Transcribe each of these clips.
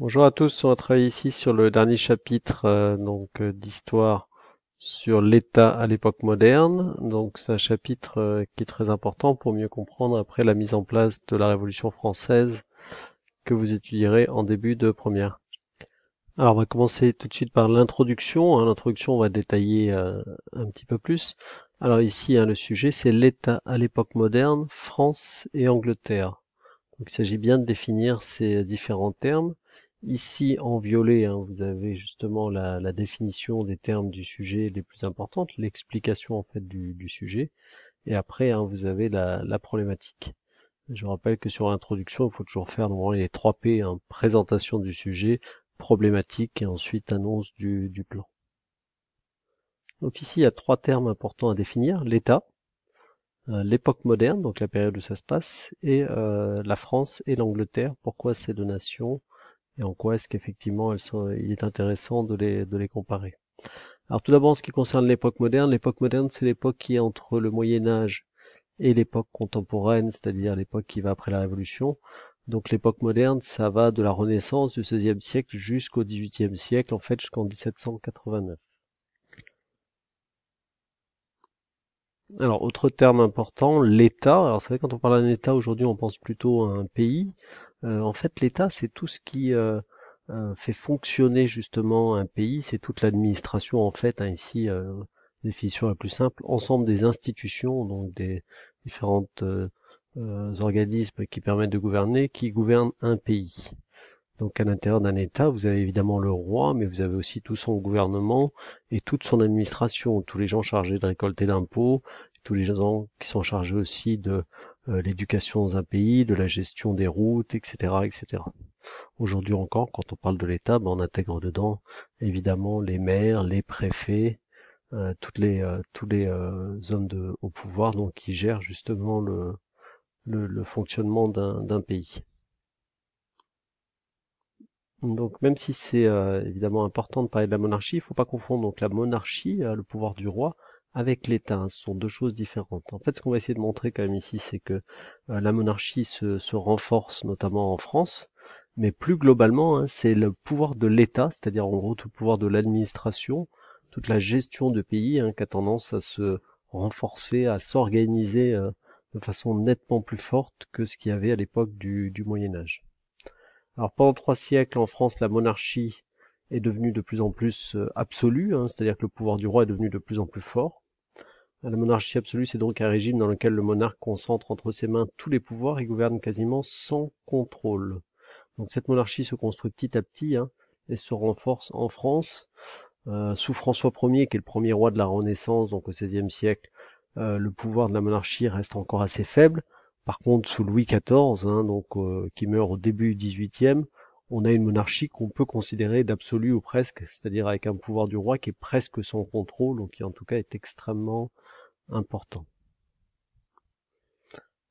Bonjour à tous, on va travailler ici sur le dernier chapitre d'histoire sur l'État à l'époque moderne. Donc c'est un chapitre qui est très important pour mieux comprendre après la mise en place de la Révolution française que vous étudierez en début de première. Alors on va commencer tout de suite par l'introduction. L'introduction on va détailler un petit peu plus. Alors ici le sujet c'est l'État à l'époque moderne, France et Angleterre. Donc il s'agit bien de définir ces différents termes. Ici, en violet, vous avez justement la définition des termes du sujet les plus importantes, l'explication en fait du sujet. Et après, vous avez la problématique. Je rappelle que sur l'introduction, il faut toujours faire normalement les 3 P, présentation du sujet, problématique et ensuite annonce du plan. Donc ici, il y a 3 termes importants à définir, l'État, l'époque moderne, donc la période où ça se passe, et la France et l'Angleterre, pourquoi ces deux nations et en quoi est-ce qu'effectivement il est intéressant de les comparer. Alors tout d'abord, en ce qui concerne l'époque moderne, c'est l'époque qui est entre le Moyen Âge et l'époque contemporaine, c'est-à-dire l'époque qui va après la Révolution. Donc l'époque moderne, ça va de la Renaissance du XVIe siècle jusqu'au XVIIIe siècle, en fait jusqu'en 1789. Alors, autre terme important, l'État. Alors, c'est vrai, quand on parle d'un État, aujourd'hui, on pense plutôt à un pays. En fait, l'État, c'est tout ce qui fait fonctionner justement un pays. C'est toute l'administration, en fait. Ici, définition la plus simple, ensemble des institutions, donc des différentes organismes qui permettent de gouverner, qui gouvernent un pays. Donc à l'intérieur d'un État, vous avez évidemment le roi, mais vous avez aussi tout son gouvernement et toute son administration, tous les gens chargés de récolter l'impôt, tous les gens qui sont chargés aussi de l'éducation dans un pays, de la gestion des routes, etc., etc. Aujourd'hui encore, quand on parle de l'État, on intègre dedans évidemment les maires, les préfets, tous les hommes au pouvoir, donc qui gèrent justement le fonctionnement d'un pays. Donc même si c'est évidemment important de parler de la monarchie, il ne faut pas confondre donc la monarchie, le pouvoir du roi, avec l'État. Ce sont deux choses différentes. En fait, ce qu'on va essayer de montrer quand même ici, c'est que la monarchie se renforce notamment en France, mais plus globalement, c'est le pouvoir de l'État, c'est-à-dire en gros tout le pouvoir de l'administration, toute la gestion de pays qui a tendance à se renforcer, à s'organiser de façon nettement plus forte que ce qu'il y avait à l'époque du Moyen Âge. Alors pendant 3 siècles en France, la monarchie est devenue de plus en plus absolue, c'est-à-dire que le pouvoir du roi est devenu de plus en plus fort. La monarchie absolue, c'est donc un régime dans lequel le monarque concentre entre ses mains tous les pouvoirs et gouverne quasiment sans contrôle. Donc cette monarchie se construit petit à petit et se renforce en France. Sous François Ier, qui est le premier roi de la Renaissance, donc au XVIe siècle, le pouvoir de la monarchie reste encore assez faible. Par contre, sous Louis XIV, qui meurt au début du XVIIIe, on a une monarchie qu'on peut considérer d'absolu ou presque, c'est-à-dire avec un pouvoir du roi qui est presque sans contrôle, donc qui en tout cas est extrêmement important.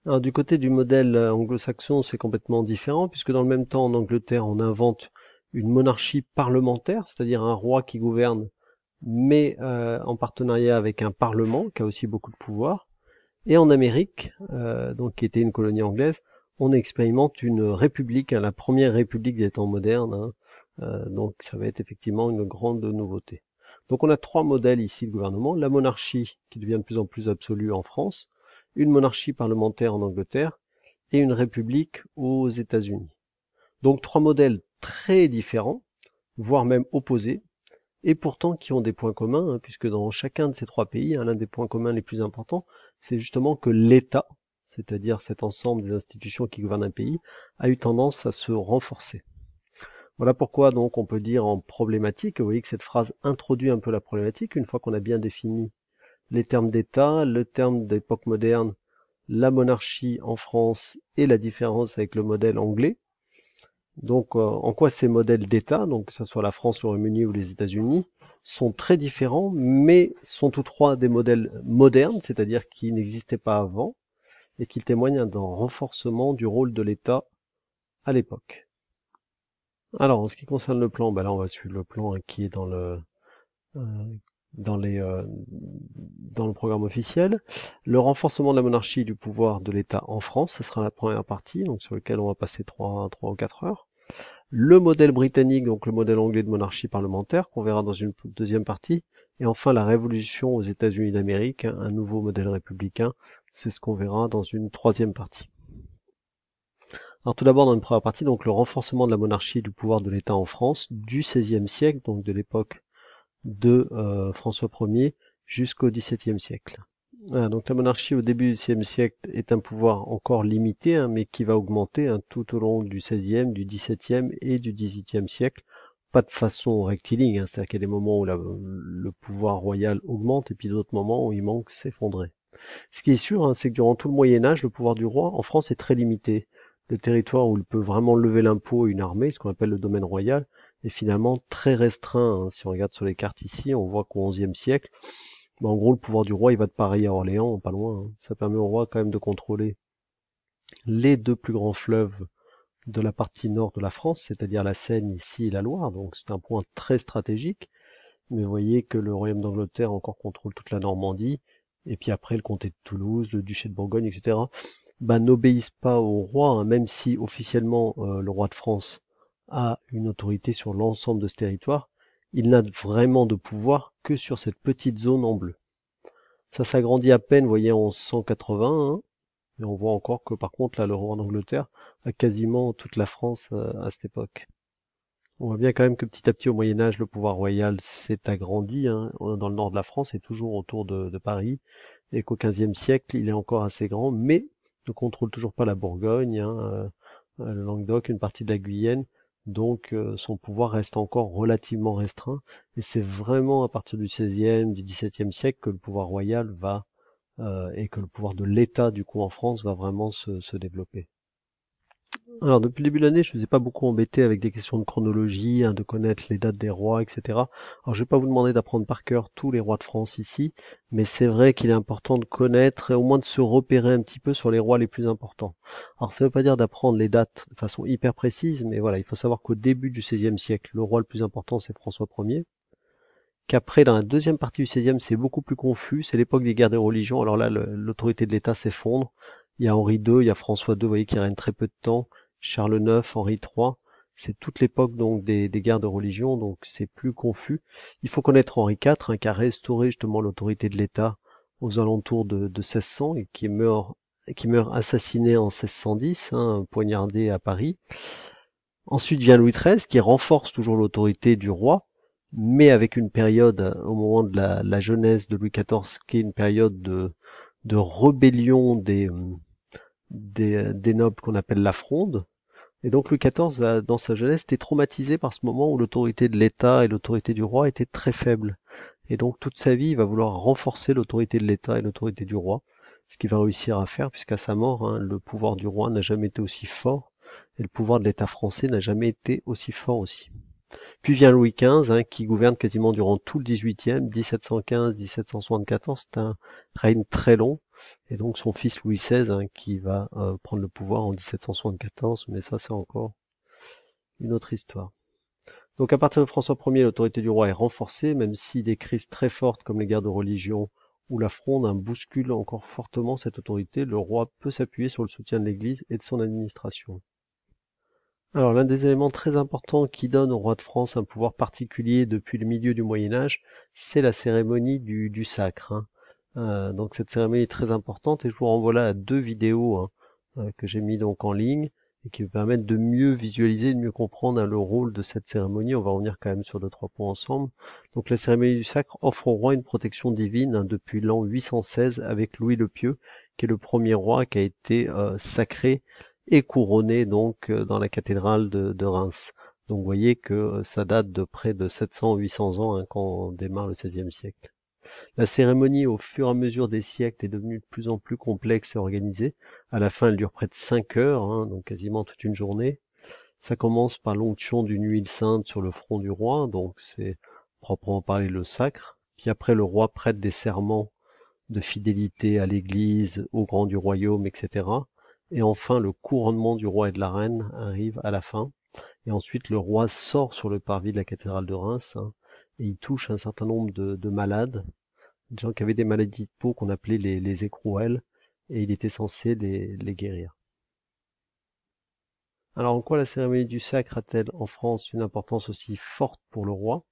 Alors du côté du modèle anglo-saxon, c'est complètement différent, puisque dans le même temps, en Angleterre, on invente une monarchie parlementaire, c'est-à-dire un roi qui gouverne, mais en partenariat avec un parlement qui a aussi beaucoup de pouvoir. Et en Amérique, donc qui était une colonie anglaise, on expérimente une république, la première république des temps modernes. Donc ça va être effectivement une grande nouveauté. Donc on a 3 modèles ici de gouvernement. La monarchie qui devient de plus en plus absolue en France, une monarchie parlementaire en Angleterre et une république aux États-Unis. Donc 3 modèles très différents, voire même opposés, et pourtant qui ont des points communs, puisque dans chacun de ces 3 pays, l'un des points communs les plus importants, c'est justement que l'État, c'est-à-dire cet ensemble des institutions qui gouvernent un pays, a eu tendance à se renforcer. Voilà pourquoi donc on peut dire en problématique, vous voyez que cette phrase introduit un peu la problématique, une fois qu'on a bien défini les termes d'État, le terme d'époque moderne, la monarchie en France et la différence avec le modèle anglais. Donc, en quoi ces modèles d'État, donc que ce soit la France, le Royaume-Uni ou les États-Unis, sont très différents, mais sont tous trois des modèles modernes, c'est-à-dire qui n'existaient pas avant, et qui témoignent d'un renforcement du rôle de l'État à l'époque. Alors, en ce qui concerne le plan, là on va suivre le plan qui est dans le dans le programme officiel. Le renforcement de la monarchie et du pouvoir de l'État en France, ce sera la première partie, donc sur lequel on va passer 3 ou 4 heures. Le modèle britannique, donc le modèle anglais de monarchie parlementaire, qu'on verra dans une deuxième partie, et enfin la révolution aux États-Unis d'Amérique, un nouveau modèle républicain, c'est ce qu'on verra dans une troisième partie. Alors tout d'abord dans une première partie, donc le renforcement de la monarchie et du pouvoir de l'État en France du XVIe siècle, donc de l'époque de François Ier jusqu'au XVIIe siècle. Voilà, donc la monarchie au début du XVIe siècle est un pouvoir encore limité, hein, mais qui va augmenter tout au long du XVIe, du XVIIe et du XVIIIe siècle. Pas de façon rectiligne, hein, c'est-à-dire qu'il y a des moments où le pouvoir royal augmente et puis d'autres moments où il manque s'effondrer. Ce qui est sûr, hein, c'est que durant tout le Moyen Âge, le pouvoir du roi en France est très limité. Le territoire où il peut vraiment lever l'impôt et une armée, ce qu'on appelle le domaine royal, est finalement très restreint, hein. Si on regarde sur les cartes ici, on voit qu'au XIe siècle, en gros, le pouvoir du roi, il va de Paris à Orléans, pas loin, hein. Ça permet au roi quand même de contrôler les deux plus grands fleuves de la partie nord de la France, c'est-à-dire la Seine ici et la Loire, donc c'est un point très stratégique. Mais vous voyez que le royaume d'Angleterre encore contrôle toute la Normandie, et puis après le comté de Toulouse, le duché de Bourgogne, etc. N'obéissent pas au roi, hein, même si officiellement le roi de France a une autorité sur l'ensemble de ce territoire, il n'a vraiment de pouvoir que sur cette petite zone en bleu. Ça s'agrandit à peine, vous voyez, en 180, hein, mais on voit encore que par contre là, le roi d'Angleterre a quasiment toute la France à cette époque. On voit bien quand même que petit à petit au Moyen-Âge, le pouvoir royal s'est agrandi, hein, dans le nord de la France et toujours autour de Paris, et qu'au XVe siècle, il est encore assez grand, mais ne contrôle toujours pas la Bourgogne, hein, le Languedoc, une partie de la Guyenne, donc son pouvoir reste encore relativement restreint, et c'est vraiment à partir du XVIe, du XVIIe siècle que le pouvoir royal va, et que le pouvoir de l'État du coup en France va vraiment se développer. Alors depuis le début de l'année, je ne vous ai pas beaucoup embêté avec des questions de chronologie, hein, de connaître les dates des rois, etc. Alors je vais pas vous demander d'apprendre par cœur tous les rois de France ici, mais c'est vrai qu'il est important de connaître et au moins de se repérer un petit peu sur les rois les plus importants. Alors ça ne veut pas dire d'apprendre les dates de façon hyper précise, mais voilà, il faut savoir qu'au début du XVIe siècle, le roi le plus important c'est François Ier, qu'après dans la deuxième partie du XVIe c'est beaucoup plus confus, c'est l'époque des guerres des religions, alors là l'autorité de l'État s'effondre, il y a Henri II, il y a François II, vous voyez, qui règne très peu de temps, Charles IX, Henri III, c'est toute l'époque donc des guerres de religion, donc c'est plus confus. Il faut connaître Henri IV, hein, qui a restauré justement l'autorité de l'État aux alentours de 1600 et qui meurt assassiné en 1610, hein, poignardé à Paris. Ensuite vient Louis XIII qui renforce toujours l'autorité du roi, mais avec une période au moment de la jeunesse de Louis XIV qui est une période de rébellion des nobles qu'on appelle la Fronde. Et donc Louis XIV, dans sa jeunesse, était traumatisé par ce moment où l'autorité de l'État et l'autorité du roi étaient très faibles. Et donc toute sa vie, il va vouloir renforcer l'autorité de l'État et l'autorité du roi, ce qu'il va réussir à faire, puisqu'à sa mort, hein, le pouvoir du roi n'a jamais été aussi fort, et le pouvoir de l'État français n'a jamais été aussi fort aussi. Puis vient Louis XV, hein, qui gouverne quasiment durant tout le XVIIIe, 1715-1774, c'est un règne très long, et donc son fils Louis XVI, hein, qui va prendre le pouvoir en 1774, mais ça c'est encore une autre histoire. Donc à partir de François Ier, l'autorité du roi est renforcée, même si des crises très fortes comme les guerres de religion ou la Fronde bousculent encore fortement cette autorité, le roi peut s'appuyer sur le soutien de l'Église et de son administration. Alors l'un des éléments très importants qui donne au roi de France un pouvoir particulier depuis le milieu du Moyen Âge, c'est la cérémonie du sacre, hein. Donc cette cérémonie est très importante et je vous renvoie là à deux vidéos, hein, que j'ai mis donc en ligne et qui vous permettent de mieux visualiser, de mieux comprendre, hein, le rôle de cette cérémonie. On va revenir quand même sur 2-3 points ensemble. Donc la cérémonie du sacre offre au roi une protection divine, hein, depuis l'an 816 avec Louis le Pieux, qui est le premier roi qui a été sacré et couronné donc dans la cathédrale de Reims. Donc vous voyez que ça date de près de 700-800 ans, hein, quand on démarre le XVIe siècle. La cérémonie, au fur et à mesure des siècles, est devenue de plus en plus complexe et organisée. À la fin, elle dure près de 5 heures, hein, donc quasiment toute une journée. Ça commence par l'onction d'une huile sainte sur le front du roi, donc c'est proprement parler le sacre. Puis après, le roi prête des serments de fidélité à l'Église, au grand du royaume, etc. Et enfin, le couronnement du roi et de la reine arrive à la fin. Et ensuite, le roi sort sur le parvis de la cathédrale de Reims, hein, et il touche un certain nombre de malades, des gens qui avaient des maladies de peau qu'on appelait les écrouelles, et il était censé les guérir. Alors en quoi la cérémonie du sacre a-t-elle en France une importance aussi forte pour le roi?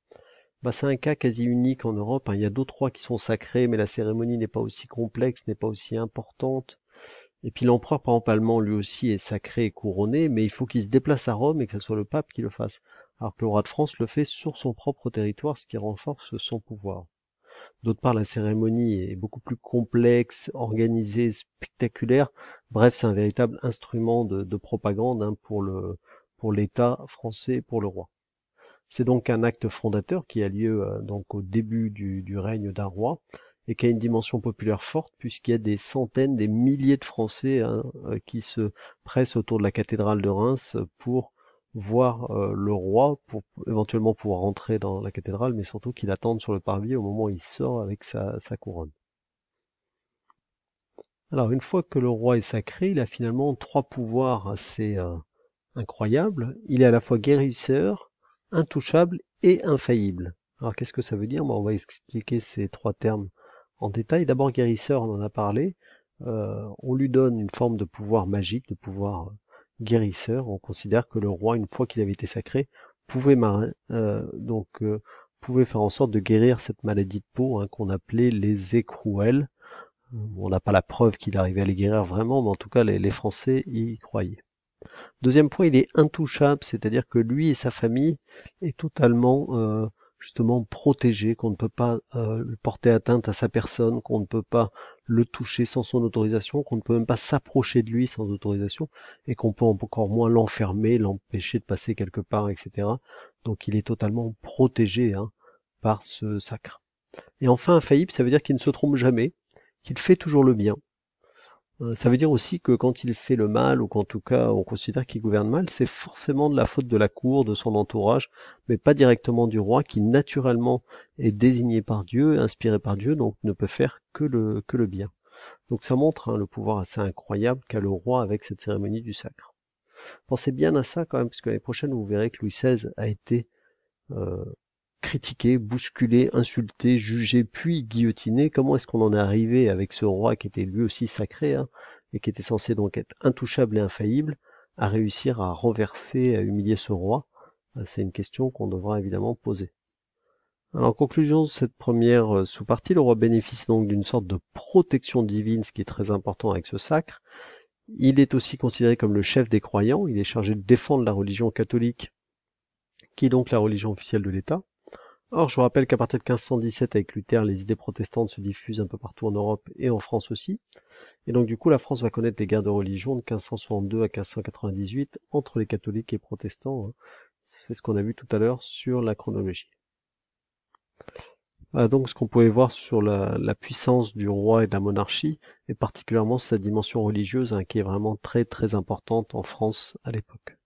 C'est un cas quasi unique en Europe, hein. Il y a d'autres rois qui sont sacrés, mais la cérémonie n'est pas aussi complexe, n'est pas aussi importante. Et puis l'empereur, par exemple, allemand, lui aussi est sacré et couronné, mais il faut qu'il se déplace à Rome et que ce soit le pape qui le fasse. Alors que le roi de France le fait sur son propre territoire, ce qui renforce son pouvoir. D'autre part, la cérémonie est beaucoup plus complexe, organisée, spectaculaire. Bref, c'est un véritable instrument de propagande, hein, pour l'État français, pour le roi. C'est donc un acte fondateur qui a lieu donc au début du règne d'un roi et qui a une dimension populaire forte puisqu'il y a des centaines, des milliers de Français, hein, qui se pressent autour de la cathédrale de Reims pour voir le roi, pour éventuellement pouvoir rentrer dans la cathédrale, mais surtout qu'il attende sur le parvis au moment où il sort avec sa couronne. Alors une fois que le roi est sacré, il a finalement trois pouvoirs assez incroyables. Il est à la fois guérisseur, intouchable et infaillible. Alors qu'est-ce que ça veut dire? On va expliquer ces trois termes en détail. D'abord guérisseur, on en a parlé. On lui donne une forme de pouvoir magique, de pouvoir guérisseur. On considère que le roi, une fois qu'il avait été sacré, pouvait pouvait faire en sorte de guérir cette maladie de peau, hein, qu'on appelait les écrouelles. On n'a pas la preuve qu'il arrivait à les guérir vraiment, mais en tout cas les Français y croyaient. Deuxième point, il est intouchable, c'est-à-dire que lui et sa famille est totalement justement protégé, qu'on ne peut pas porter atteinte à sa personne, qu'on ne peut pas le toucher sans son autorisation, qu'on ne peut même pas s'approcher de lui sans autorisation, et qu'on peut encore moins l'enfermer, l'empêcher de passer quelque part, etc. Donc il est totalement protégé, hein, par ce sacre. Et enfin, infaillible, ça veut dire qu'il ne se trompe jamais, qu'il fait toujours le bien. Ça veut dire aussi que quand il fait le mal, ou qu'en tout cas on considère qu'il gouverne mal, c'est forcément de la faute de la cour, de son entourage, mais pas directement du roi, qui naturellement est désigné par Dieu, inspiré par Dieu, donc ne peut faire que le bien. Donc ça montre, hein, le pouvoir assez incroyable qu'a le roi avec cette cérémonie du sacre. Pensez bien à ça quand même, parce que l'année prochaine vous verrez que Louis XVI a été critiqué, bousculé, insulté, jugé, puis guillotiné. Comment est-ce qu'on en est arrivé avec ce roi qui était lui aussi sacré, hein, et qui était censé donc être intouchable et infaillible, à réussir à renverser, à humilier ce roi? C'est une question qu'on devra évidemment poser. Alors en conclusion de cette première sous-partie, le roi bénéficie donc d'une sorte de protection divine, ce qui est très important avec ce sacre. Il est aussi considéré comme le chef des croyants, il est chargé de défendre la religion catholique, qui est donc la religion officielle de l'État. Or, je vous rappelle qu'à partir de 1517, avec Luther, les idées protestantes se diffusent un peu partout en Europe et en France aussi. Et donc, du coup, la France va connaître les guerres de religion de 1562 à 1598 entre les catholiques et protestants, hein. C'est ce qu'on a vu tout à l'heure sur la chronologie. Voilà donc ce qu'on pouvait voir sur la puissance du roi et de la monarchie, et particulièrement sa dimension religieuse, hein, qui est vraiment très très importante en France à l'époque.